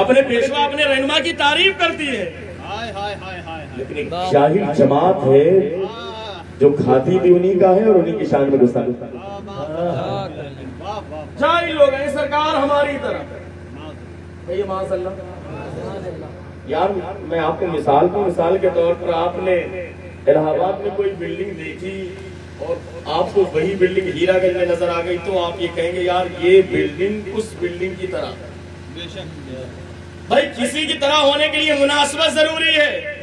اپنے پیشوا اپنے رہنما کی تعریف کرتی ہے، لیکن ایک جاہل جماعت ہے جو کھاتی بھی انہی کا ہے اور انہی کی شان میں گستاخی کرتی ہے۔ جاہل لوگ ہیں سرکار ہماری طرف کہیے معاذ اللہ۔ یار میں آپ کو مثال کے طور پر آپ نے الہ آباد میں کوئی بلڈنگ دیکھی اور آپ کو وہی بلڈنگ ہیرا گنج میں نظر آ گئی تو آپ یہ کہیں گے یار یہ بلڈنگ اس بلڈنگ کی طرح۔ بھائی کسی کی طرح ہونے کے لیے مناسبت ضروری ہے،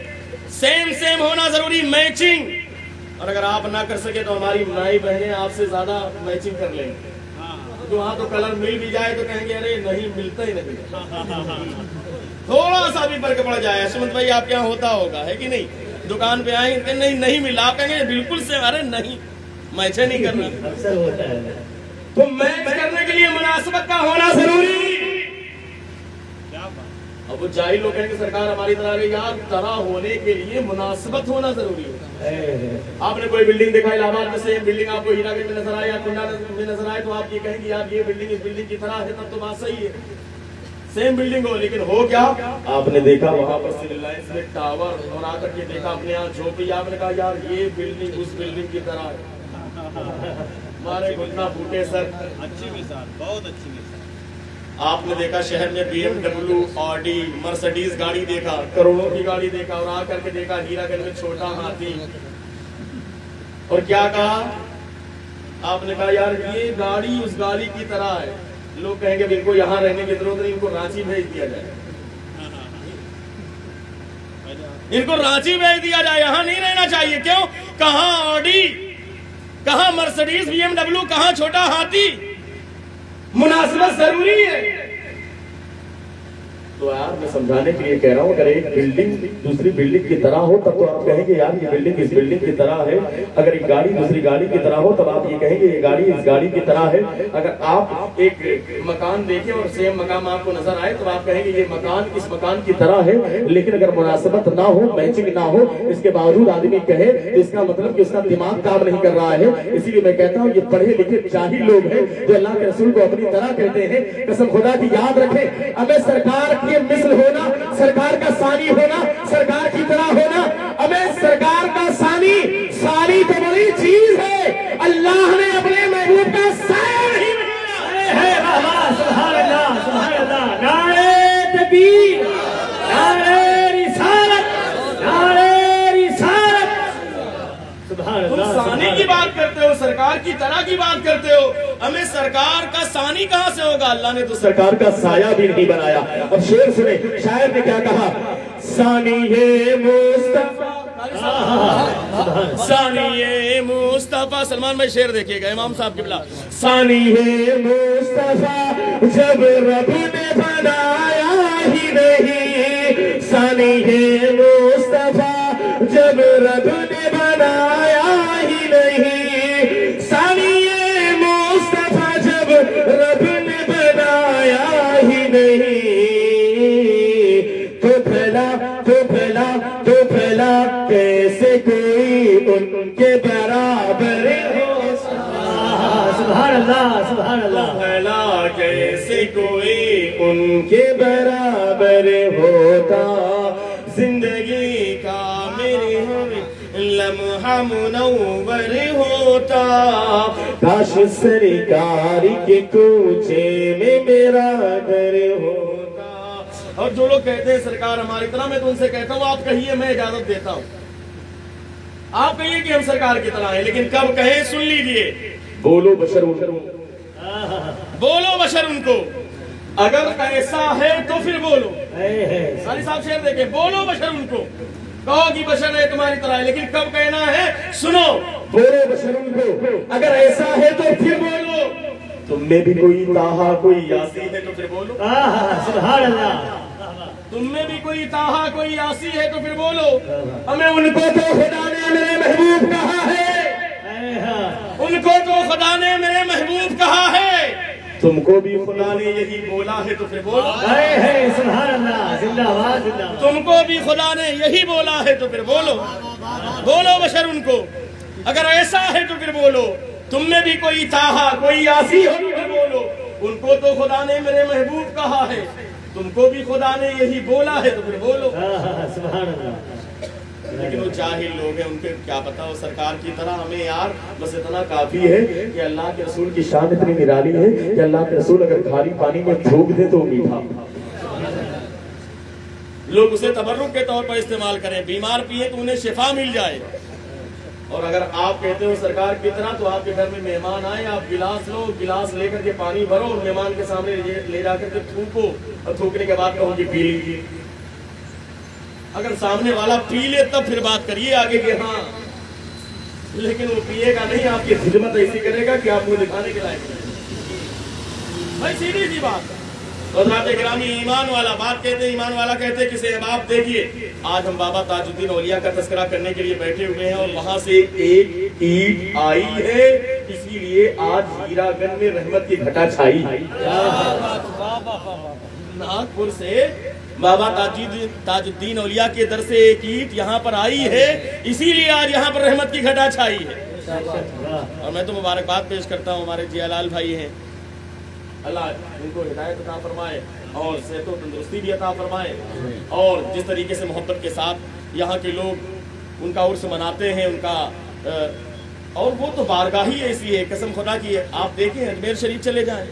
سیم ہونا ضروری، میچنگ۔ اور اگر آپ نہ کر سکے تو ہماری مائی بہنیں آپ سے زیادہ میچنگ کر لیں گے، جو وہاں تو کلر مل بھی جائے تو کہیں گے ارے نہیں ملتا ہی نہیں، تھوڑا سا بھی فرق پڑ جائے۔ حشمت بھائی آپ کے یہاں ہوتا ہوگا ہے کہ نہیں؟ دکان پہ آئیں کہ نہیں ملا، آپ کہیں گے بالکل سے ارے نہیں میچ نہیں کرنا، اکثر ہوتا ہے۔ تو میچ کرنے کے لیے مناسبت کا ہونا ضروری۔ اب وہ جاہل لوگ کہیں گے سرکار ہماری طرح یار طرح ہونے کے لیے مناسبت ہونا ضروری ہے۔ آپ نے کوئی بلڈنگ دیکھا الہ آباد میں سے بلڈنگ آپ کو ہیرا گنج میں نظر آئے یا کنڈا میں نظر آئے تو آپ یہ کہیں گے یار یہ بلڈنگ اس بلڈنگ کی طرح ہے، تب تو بات صحیح ہے، سیم بلڈنگ ہو، لیکن ہو کیا؟ آپ نے دیکھا وہاں پر سول لائنز میں ٹاور اور آ کر کے دیکھا اپنے یہاں جھوپڑی، آپ نے کہا یار یہ بلڈنگ اس بلڈنگ کی طرح ہے، ہمارے گھٹنا پھوٹے سر۔ اچھی مثال، بہت اچھی مثال۔ آپ نے دیکھا شہر میں B M W, Audi, Mercedes گاڑی دیکھا، کروڑوں کی گاڑی دیکھا، اور آ کر کے دیکھا ہیرا گنج میں چھوٹا ہاتھی، اور کیا کہا؟ آپ نے کہا یار یہ گاڑی اس گاڑی کی طرح ہے۔ لوگ کہیں گے ان کو یہاں رہنے کی ضرورت نہیں، ان کو رانچی بھیج دیا جائے، ان کو رانچی بھیج دیا جائے، یہاں نہیں رہنا چاہیے۔ کیوں؟ کہاں آڈی، کہاں مرسڈیز، بی ایم ڈبلیو، کہاں چھوٹا ہاتھی؟ مناسبت ضروری ہے۔ تو یار میں سمجھانے کے لیے کہہ رہا ہوں اگر ایک بلڈنگ دوسری بلڈنگ کی طرح ہو تب تو آپ کہیں گے یار یہ بلڈنگ اس بلڈنگ کی طرح ہے، اگر ایک گاڑی دوسری گاڑی کی طرح ہو تب آپ یہ کہیں گے یہ گاڑی اس گاڑی کی طرح ہے۔ اگر آپ ایک مکان دیکھیں اور سیم مکان آپ کو نظر آئے تو آپ کہیں گے یہ مکان اس مکان کی طرح ہے، لیکن اگر مناسبت نہ ہو، میچنگ نہ ہو، اس کے باوجود آدمی کہے تو اس کا مطلب کہ اس کا دماغ کام نہیں کر رہا ہے۔ اسی لیے میں کہتا ہوں یہ پڑھے لکھے جاہل لوگ ہیں جو اللہ کے رسول کو اپنی طرح کہتے ہیں، قسم خدا کی یاد رکھیں ہمیں سرکار کی مثل ہونا، سرکار کا ثانی ہونا، سرکار کی طرح ہونا، ہمیں سرکار کا ثانی تو بڑی چیز ہے، اللہ نے اپنے محبوب کا سایہ نہیں بنایا۔ سبحان اللہ، سبحان اللہ، نعرہ تکبیر، نعرہ رسالت، نعرہ رسالت۔ سبحان اللہ، تم ثانی کی بات کرتے ہو، سرکار کی طرح کی بات کرتے ہو، ہمیں سرکار کا ثانی کہاں سے ہوگا؟ اللہ نے تو سرکار کا سایہ بھی نہیں بنایا۔ اب شعر سنیں، شاعر نے کیا کہا؟ ثانی مصطفیٰ، ثانی مصطفیٰ۔ سلمان بھائی شعر دیکھیے گا، امام صاحب قبلہ۔ ثانی مصطفیٰ جب رب نے بنایا ہی نہیں، ثانی مصطفیٰ جب رب نے بنایا ہی نہیں، ثانی مصطفیٰ جب رب نے بنایا ہی نہیں، تو بھلا کیسے کوئی ان کے برابر ہو؟ سبحان اللہ، سبحان اللہ۔ بھلا کیسے کوئی ان کے برابر ہوتا، زندگی کا میرے لمحہ منور ہوتا، کاش سرکار کے کوچے میں میرا گھر ہوتا۔ اور جو لوگ کہتے ہیں سرکار ہماری طرح، میں تو ان سے کہتا ہوں آپ کہیے، میں اجازت دیتا ہوں، آپ کہیے کہ ہم سرکار کی طرح ہیں، لیکن کب کہیں سن لیجئے، بولو بشر ان کو، بولو بشر ان کو، اگر ایسا ہے تو پھر بولو۔ سالی صاحب شعر دیکھیں، بولو بشر ان کو، کہو کہ بشر ہے تمہاری طرح ہے، لیکن کب کہنا ہے؟ سنو، بولو بشر ان کو، اگر ایسا ہے تو پھر بولو، تم میں بھی کوئی تاہا کوئی یاسی ہے تو پھر بولو۔ سبحان اللہ، تم میں بھی کوئی تاہا کوئی یاسی ہے تو پھر بولو۔ ہمیں ان کو تو خدا نے میرے محبوب کہا ہے، ان کو تو خدا نے میرے محبوب کہا ہے، تم کو بھی خدا نے یہی بولا ہے تو پھر بولو۔ سبحان اللہ، زندہ باد، زندہ باد۔ تم کو بھی خدا نے یہی بولا ہے تو پھر بولو، بولو بشر ان کو، اگر ایسا ہے تو پھر بولو، تم میں بھی کوئی تاہا کوئی یاسی ہو تو پھر بولو، ان کو تو خدا نے میرے محبوب کہا ہے، تم کو بھی خدا نے یہی بولا ہے تو پھر بولو. سبحان اللہ. لیکن وہ جاہل لوگ ہیں, ان کے کیا پتا ہو سرکار کی طرح. ہمیں یار بس اتنا کافی ہے کہ اللہ کے رسول کی شان اتنی نرالی ہے کہ اللہ کے رسول اگر کھاری پانی میں تھوک دے تو میٹھا, لوگ اسے تبرک کے طور پر استعمال کریں. بیمار پیے تو انہیں شفا مل جائے. اور اگر آپ کہتے ہو سرکار کی طرح, تو آپ کے گھر میں مہمان آئے, آپ گلاس لو, گلاس لے کر کے پانی بھرو اور مہمان کے سامنے لے جا کر کے تھوکو, اور تھوکنے کے بعد کہو کہ پی لیجیے. اگر سامنے والا پی لے تب پھر بات کریے آگے کہ ہاں, لیکن وہ پیے گا نہیں, آپ کی خدمت ایسی کرے گا کہ آپ کو دکھانے کے لائق نہیں. بھائی سیدھی سی بات. حضرات گرامی, ایمان والا بات کہتے ہیں, ایمان والا کہتے ہیں کسی باپ دیکھیے, آج ہم بابا تاج الدین اولیاء کا تذکرہ کرنے کے لیے بیٹھے ہوئے ہیں, اور وہاں سے ایک اینٹ آئی ہے, اسی لیے آج ہیرا گنج میں رحمت کی گھٹا چھائی. ناگپور سے بابا تاج الدین اولیاء کے در سے ایک اینٹ یہاں پر آئی ہے, اسی لیے آج یہاں پر رحمت کی گھٹا چھائی ہے. اور میں تو مبارکباد پیش کرتا ہوں, ہمارے جی لال بھائی ہیں, اللہ ان کو ہدایت عطا فرمائے اور صحت و تندرستی بھی عطا فرمائے. اور جس طریقے سے محبت کے ساتھ یہاں کے لوگ ان کا عرس مناتے ہیں, ان کا اور وہ تو بارگاہی ہے, اس لیے قسم خدا کی آپ دیکھیں اجمیر شریف چلے جائیں,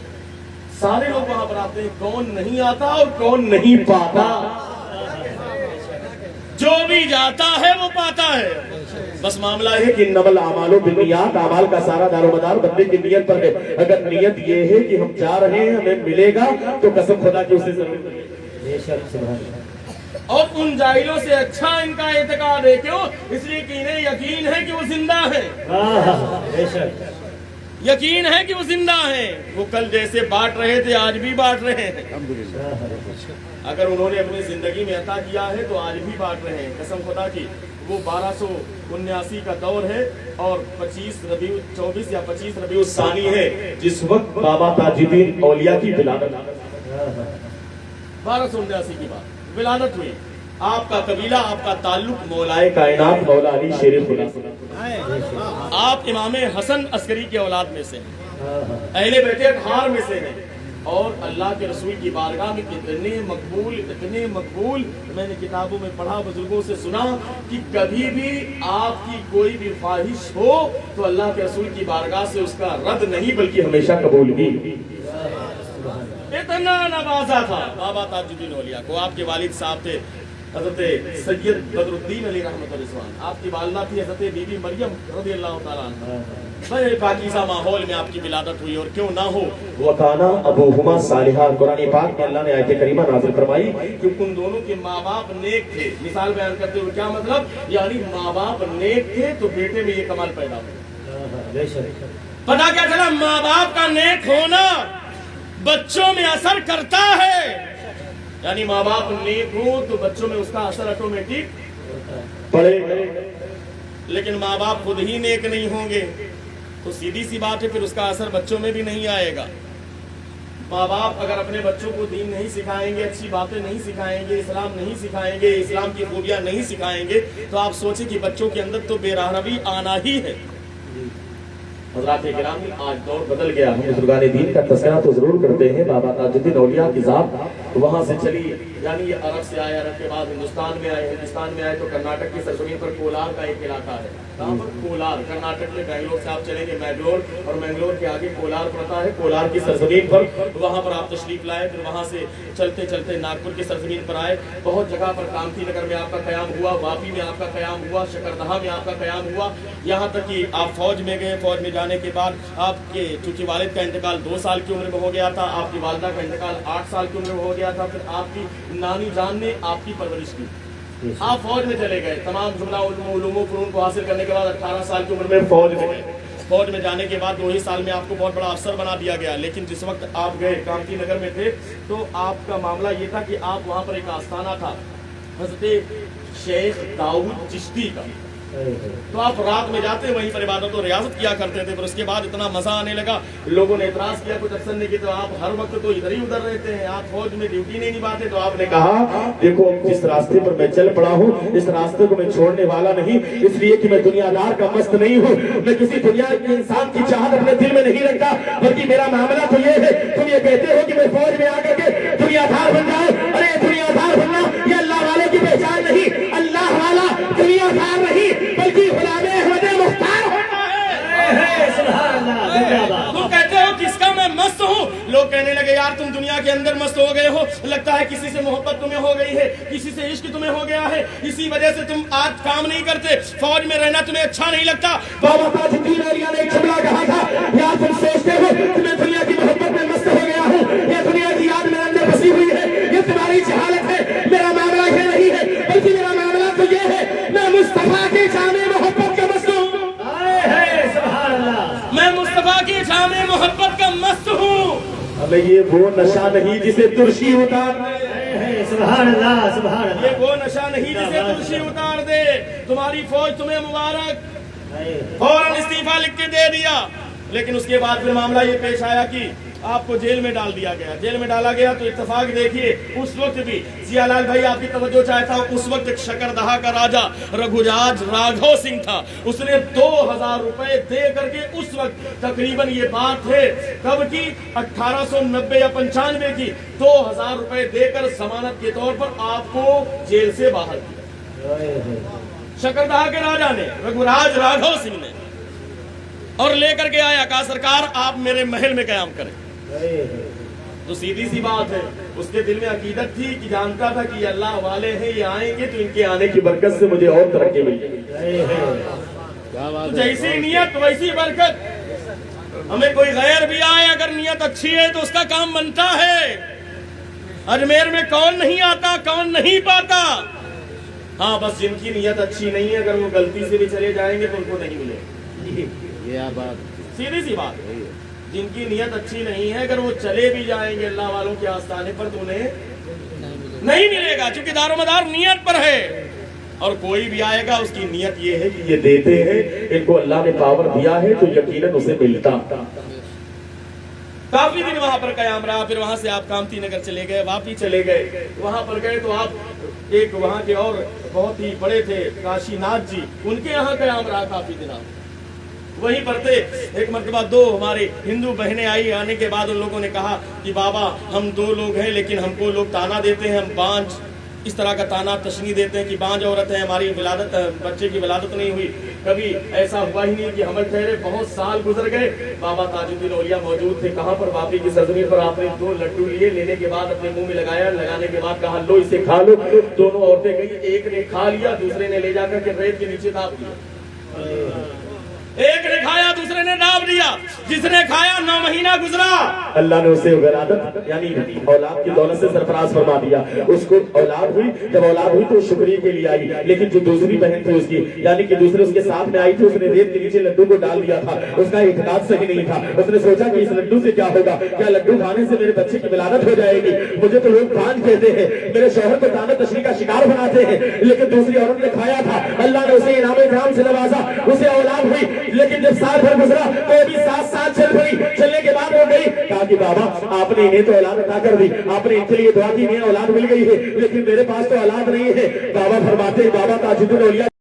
سارے لوگ وہاں پر آتے ہیں, کون نہیں آتا اور کون نہیں پاتا. جو بھی جاتا ہے وہ پاتا ہے. بس معاملہ ہے کہ انما الاعمال بالنیات, اعمال کا سارا دار و مدار بندے کی نیت پر ہے. اگر نیت یہ ہے کہ ہم جا رہے ہیں, ہمیں ملے گا, تو قسم خدا کی اسے ضرور ملے گا. اور ان جاہلوں سے اچھا ان کا اعتقاد ہے. کیوں؟ اس لیے کہ انہیں یقین ہے کہ وہ زندہ ہے. یقین ہے کہ وہ زندہ ہیں. وہ کل جیسے بانٹ رہے تھے آج بھی بانٹ رہے ہیں. اگر انہوں نے اپنی زندگی میں عطا کیا ہے تو آج بھی بانٹ رہے ہیں. قسم خدا کی وہ 1279 کا دور ہے اور 24 یا 25 ربیع الثانی ہے, جس وقت بابا تاج الدین اولیاء کی ولادت. 1279 کی بات ولادت ہوئی. آپ کا قبیلہ, آپ کا تعلق مولائے کائنات مولا علی شیر خدا سے. آپ امام حسن عسکری کے اولاد میں سے ہیں, اہل بیت اطہار میں سے ہیں, اور اللہ کے رسول کی بارگاہ میں اتنے مقبول. میں نے کتابوں میں پڑھا, بزرگوں سے سنا کہ کبھی بھی آپ کی کوئی بھی خواہش ہو تو اللہ کے رسول کی بارگاہ سے اس کا رد نہیں بلکہ ہمیشہ قبول بھی. اتنا نوازا تھا بابا تاج الدین اولیاء کو. آپ کے والد صاحب تھے حضرت سید بدر الدین علی رحمۃ اللہ علیہ, آپ کی والدہ تھی حضرت بی بی مریم رضی اللہ تعالیٰ عنہ. بڑے پاکیزہ ماحول میں آپ کی ولادت ہوئی, اور کیوں نہ ہو. وَكَانَ أَبُوهُمَا صَالِحًا, قرآن پاک میں اللہ نے آیت کریمہ نازل فرمائی کہ ان دونوں کے ماں باپ نیک تھے. مثال بیان کرتے ہوئے کیا مطلب, یعنی ماں باپ نیک تھے تو بیٹے میں یہ کمال پیدا ہوا. پتہ کیا چلا, ماں باپ کا نیک ہونا بچوں میں اثر کرتا ہے. یعنی ماں باپ نیک ہو تو بچوں میں اس کا اثر آٹومیٹک پڑے گا. لیکن ماں باپ خود ہی نیک نہیں ہوں گے تو سیدھی سی بات ہے پھر اس کا اثر بچوں میں بھی نہیں آئے گا. ماں باپ اگر اپنے بچوں کو دین نہیں سکھائیں گے, اچھی باتیں نہیں سکھائیں گے, اسلام نہیں سکھائیں گے, اسلام کی خوبیاں نہیں سکھائیں گے, تو آپ سوچیں کہ بچوں کے اندر تو بے راہروی آنا ہی ہے. حضرات گرامی, آج دور بدل گیا. ہم بزرگان دین کا تذکرہ تو ضرور کرتے ہیں. بابا تاج الدین اولیاء کی ذات وہاں سے چلی, یعنی یہ عرب سے آئے, عرب کے بعد ہندوستان میں آئے, ہندوستان میں آئے تو کرناٹک کی سرزمین پر کولار کا ایک علاقہ ہے. کہاں پر؟ کولار. کرناٹک میں بنگلور سے آپ چلیں گے مینگلور, اور مینگلور کے آگے کولار پڑتا ہے. کولار کی سرزمین پر وہاں پر آپ تشریف لائے, پھر وہاں سے چلتے چلتے ناگپور کی سرزمین پر آئے. بہت جگہ پر کامتی نگر میں آپ کا قیام ہوا, واپی میں آپ کا قیام ہوا, شکردہا میں آپ کا قیام ہوا, یہاں تک کہ آپ فوج میں گئے. فوج میں جانے کے بعد آپ کے چونکہ والد کا انتقال 2 سال کی عمر میں ہو گیا تھا, آپ کی والدہ کا انتقال 8 سال کی عمر میں ہو گیا تھا. پھر آپ کی نانی جان نے آپ کی پرورش کی. آپ فوج میں چلے گئے. تمام جملہ علوم و فنون کو حاصل کرنے کے بعد 18 سال کی عمر میں فوج میں گئے. فوج میں جانے کے بعد 2 ہی سال میں آپ کو بہت بڑا افسر بنا دیا گیا. لیکن جس وقت آپ گئے کامتی نگر میں تھے تو آپ کا معاملہ یہ تھا کہ آپ وہاں پر ایک آستانہ تھا حضرت شیخ داؤد چشتی کا. تو آپ رات میں جاتے وہیں پر عبادت و ریاضت کیا کرتے تھے. پھر اس کے بعد اتنا مزہ آنے لگا, لوگوں نے اعتراض کیا کچھ افسر نے کہ تو آپ ہر وقت تو ادھر ہی ادھر رہتے ہیں, آپ فوج میں ڈیوٹی نہیں نبھاتے. تو آپ نے کہا دیکھو جس راستے پر میں چل پڑا ہوں اس راستے کو میں چھوڑنے والا نہیں, اس لیے کہ میں دنیا دار کا مست نہیں ہوں, میں کسی دنیا کے انسان کی چاہت اپنے دل میں نہیں رکھتا, بلکہ میرا معاملہ تو یہ ہے, تم یہ کہتے ہو کہ میں فوج میں آ کر کے دنیا دار بن جاؤ. ارے دنیا دار بننا یہ اللہ والے کی پہچان نہیں. اللہ والا دنیا دار نہیں بلکہ غلام احمد مختار ہوتا ہے. سبحان اللہ. تم کہتے ہو کس کا میں مست ہوں. لوگ کہنے لگے یار تم دنیا کے اندر مست ہو گئے ہو, لگتا ہے کسی سے محبت تمہیں ہو گئی ہے, کسی سے عشق تمہیں ہو گیا ہے, اسی وجہ سے تم آج کام نہیں کرتے, فوج میں رہنا تمہیں اچھا نہیں لگتا. بابا تاج الدین اولیا نے ایک جملہ کہا تھا, یا تم سوچتے ہو کہ میں دنیا کی محبت میں مست ہو گیا ہوں, یہ دنیا کی یاد میرے اندر بسی ہوئی ہے, یہ تمہاری جہالت ہے. میرا معاملہ یہ نہیں ہے بلکہ میرا معاملہ تو یہ ہے میں مصطفیٰ کی جامع محبت کا مست ہوں. سبحان اللہ. میں مصطفیٰ کی جامع محبت کا مست ہوں. ابے یہ وہ نشہ نہیں جسے ترشی اتار دے. سبحان اللہ. سبحان اللہ. یہ وہ نشہ نہیں جسے تلشی اتار دے. تمہاری فوج تمہیں مبارک, فوراً استعفیٰ لکھ کے دے دیا. لیکن اس کے بعد پھر معاملہ یہ پیش آیا کہ آپ کو جیل میں ڈال دیا گیا. جیل میں ڈالا گیا تو اتفاق دیکھیے اس وقت بھی ضیاء لال بھائی آپ کی توجہ چاہتا ہوں, اس وقت ایک شکردہا کا راجا رگھوراج راگھو سنگھ تھا. اس نے 2000 روپے دے کر کے اس وقت تقریباً یہ بات ہے کب کی 1890 یا 95 کی, 2000 روپے دے کر ضمانت کے طور پر آپ کو جیل سے باہر کیا. شکردہا کے راجا نے, رگھوراج راگھو سنگھ نے, اور لے کر کے آیا, کہا سرکار آپ میرے محل میں قیام کریں. تو سیدھی سی بات ہے, اس کے دل میں عقیدت تھی کہ جانتا تھا کہ یہ اللہ والے ہیں, یہ آئیں گے تو ان کے آنے کی برکت سے مجھے اور ترقی مل جائے گی. جیسی نیت ویسی برکت. ہمیں کوئی غیر بھی آئے اگر نیت اچھی ہے تو اس کا کام بنتا ہے. اجمیر میں کون نہیں آتا, کون نہیں پاتا. ہاں بس جن کی نیت اچھی نہیں ہے اگر وہ غلطی سے بھی چلے جائیں گے تو ان کو نہیں ملے. یہ بات سیدھی سی بات ہے. جن کی نیت اچھی نہیں ہے اگر وہ چلے بھی جائیں گے اللہ والوں کے آستانے پر تو انہیں نہیں ملے گا, کیونکہ دار و مدار نیت پر ہے. اور کوئی بھی آئے گا اس کی نیت یہ ہے کہ یہ دیتے ہیں, ان کو اللہ نے پاور دیا ہے تو یقیناً اسے ملتا. کافی دن وہاں پر قیام رہا. پھر وہاں سے آپ کامتی نگر چلے گئے, واپی چلے گئے. وہاں پر گئے تو آپ ایک وہاں کے اور بہت ہی بڑے تھے کاشی ناتھ جی, ان کے یہاں قیام رہا کافی دن. آپ وہیں پر تھے. ایک مرتبہ 2 ہماری ہندو بہنیں آئی. آنے کے بعد ان لوگوں نے کہا کہ بابا ہم 2 لوگ ہیں لیکن ہم کو لوگ تانا دیتے ہیں, ہم بانج, اس طرح کا تانا تشنی دیتے ہیں کہ بانج عورت ہے, ہماری ولادت بچے کی ولادت نہیں ہوئی. کبھی ایسا ہوا ہی نہیں کہ حمل ٹھہرے. بہت سال گزر گئے. بابا تاج الدین اولیا موجود تھے. کہاں پر, واپی کی سرزمین پر. آپ نے 2 لڈو لیے, لینے کے بعد اپنے منہ میں لگایا, لگانے کے بعد کہا لو اسے کھا لو. دونوں عورتیں گئی, ایک نے کھا لیا, دوسرے نے لے جا کر کے ریت کے نیچے داب دیا. ایک نے کھایا, دوسرے نے ڈاب دیا. جس نے کھایا 9 مہینہ گزرا, اللہ نے اسے ولادت یعنی اولاد کی دولت سے سرفراز فرما دیا. اس کو اولاد ہوئی. جب اولاد ہوئی تو شکریہ کے لیے آئی, لیکن جو دوسری بہن تھی اس کی یعنی کہ دوسرے اس کے ساتھ میں آئی تھی, اس نے ریت کے نیچے لڈو کو ڈال دیا تھا. اس کا اعتقاد صحیح نہیں تھا. اس نے سوچا کہ اس لڈو سے کیا ہوگا, کیا لڈو کھانے سے میرے بچے کی ولادت ہو جائے گی. مجھے تو لوگ بانج کہتے ہیں, میرے شوہر کو دانت تشریح کا شکار بناتے ہیں, لیکن دوسری عورت نے کھایا تھا. اللہ نے اسے انعام اکرام سے نوازا, اسے اولاد ہوئی. لیکن جب سال بھر گزرا تو بھی 7 سال چل پڑی. چلنے کے بعد ہو گئی. کہا کہ بابا آپ نے انہیں تو اولاد عطا کر دی, آپ نے ان کے لیے دعا کی, انہیں اولاد مل گئی ہے, لیکن میرے پاس تو اولاد نہیں ہے. بابا فرماتے, بابا تاج الدین اولیا